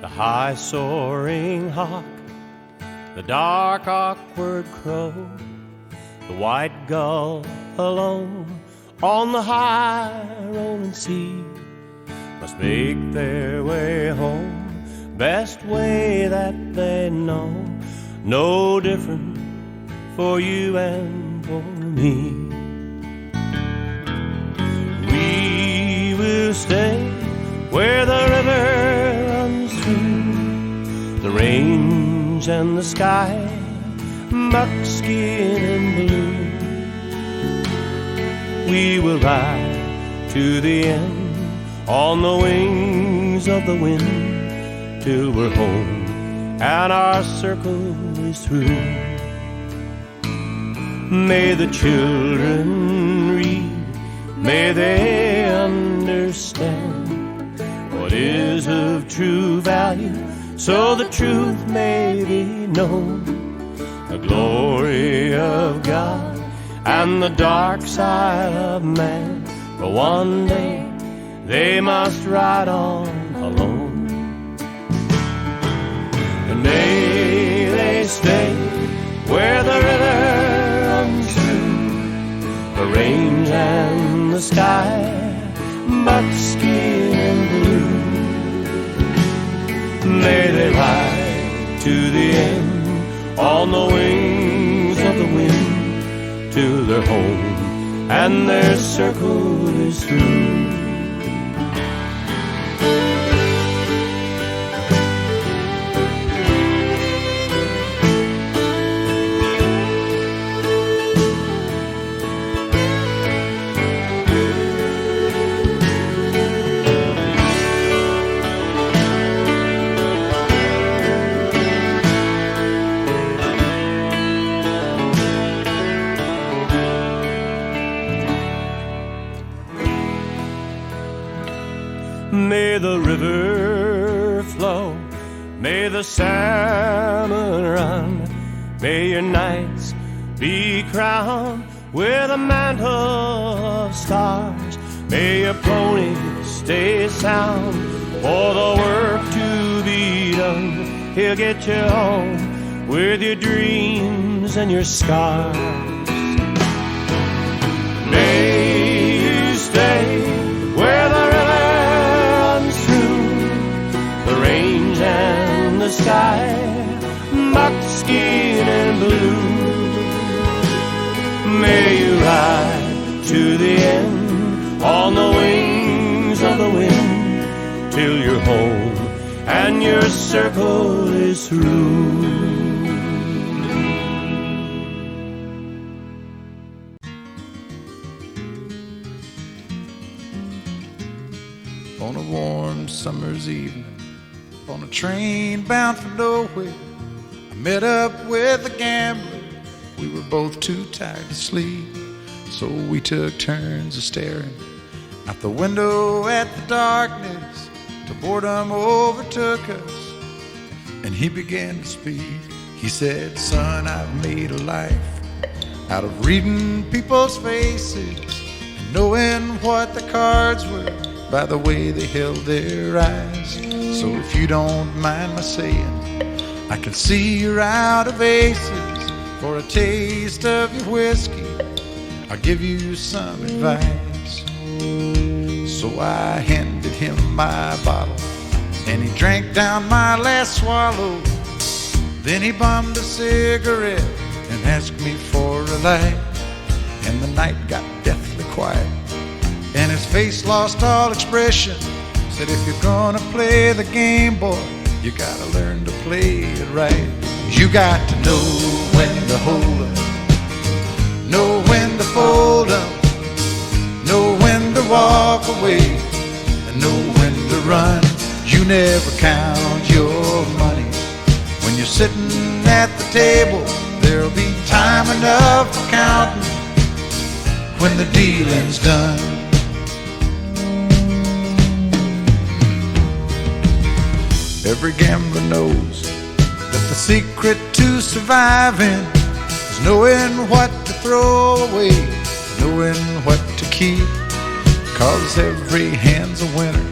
the high soaring hawk, the dark awkward crow, the white gull alone on the high rolling sea must make their way home best way that they know, no different for you and for me. We will stay where the river runs through the range and the sky, buckskin and blue. We will ride to the end on the wings of the wind till we're home and our circle is through. May the children read, may they understand what is of true value, so the truth may be known, the glory of God and the dark side of man. For one day they must ride on alone. And may they stay where the river runs through the range and the sky, buckskin and blue. May they ride to the end on the wings of the wind till they're home and their circle is through. May the river flow, may the salmon run, may your nights be crowned with a mantle of stars. May your pony stay sound for the work to be done. He'll get you home with your dreams and your scars. May you stay where the and the sky, buckskin and blue. May you ride to the end on the wings of the wind till you're home and your circle is through. On a warm summer's evening, on a train bound for nowhere, I met up with a gambler. We were both too tired to sleep, so we took turns of staring out the window at the darkness till boredom overtook us, and he began to speak. He said, "Son, I've made a life out of reading people's faces and knowing what the cards were by the way they held their eyes. So if you don't mind my saying, I can see you're out of aces. For a taste of your whiskey, I'll give you some advice." So I handed him my bottle, and he drank down my last swallow. Then he bummed a cigarette and asked me for a light. And the night got deathly quiet, and his face lost all expression. Said, "If you're gonna play the game, boy, you gotta learn to play it right. You got to know when to hold up, know when to fold up, know when to walk away, and know when to run. You never count your money when you're sitting at the table. There'll be time enough for counting when the dealing's done." Every gambler knows that the secret to surviving is knowing what to throw away, knowing what to keep. 'Cause every hand's a winner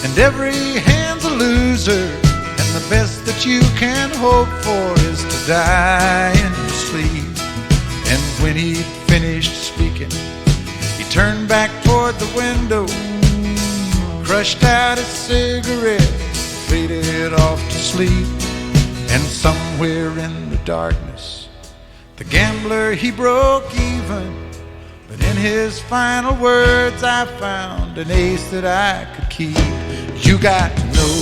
and every hand's a loser, and the best that you can hope for is to die in your sleep. And when he'd finished speaking, he turned back toward the window, crushed out his cigarette, faded off to sleep. And somewhere in the darkness, the gambler, he broke even. But in his final words, I found an ace that I could keep. You got to know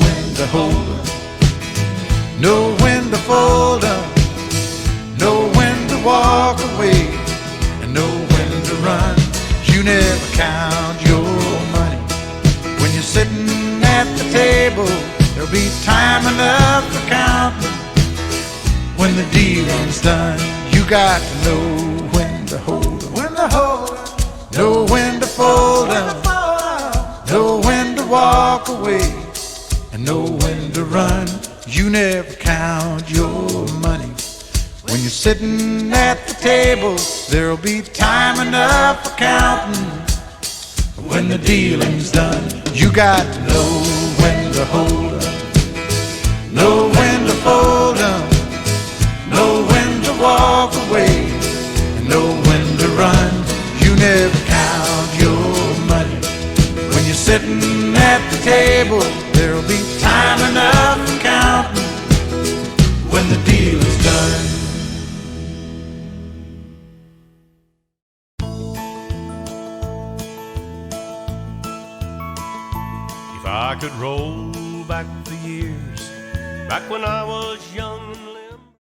when to hold 'em, know when to fold 'em, know when to walk away, and know when to run. You never count your money when you're sitting at the table. There'll be time enough for counting when the dealing's done. You got to know when to hold 'em, when to hold 'em, know when to fold 'em, know when to walk away, and know when to run. You never count your money when you're sitting at the table. There'll be time enough for counting when the dealing's done. You got to know when to hold 'em, know when to fold 'em, know when to walk away, and know when to run. You never count your money when you're sitting at the table. There'll be time enough for counting when the deal is done. If I could roll back the years, back when I was young